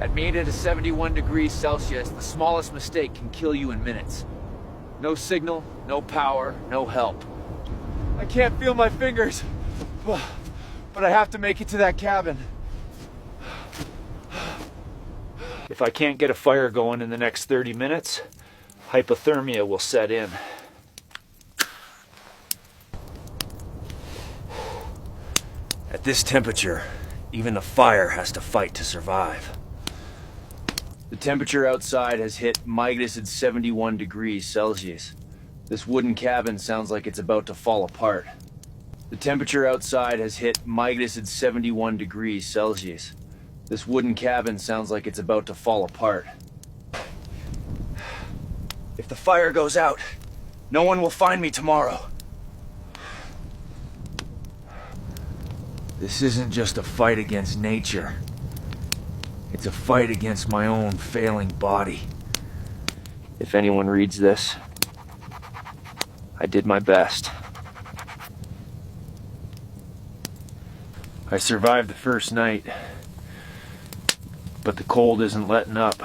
At -71 degrees Celsius, the smallest mistake can kill you in minutes. No signal, no power, no help. I can't feel my fingers, but I have to make it to that cabin. If I can't get a fire going in the next 30 minutes, hypothermia will set in. At this temperature, even the fire has to fight to survive. The temperature outside has hit -71 degrees Celsius. This wooden cabin sounds like it's about to fall apart. The temperature outside has hit -71 degrees Celsius. This wooden cabin sounds like it's about to fall apart. If the fire goes out, no one will find me tomorrow. This isn't just a fight against nature. It's a fight against my own failing body. If anyone reads this, I did my best. I survived the first night, but the cold isn't letting up.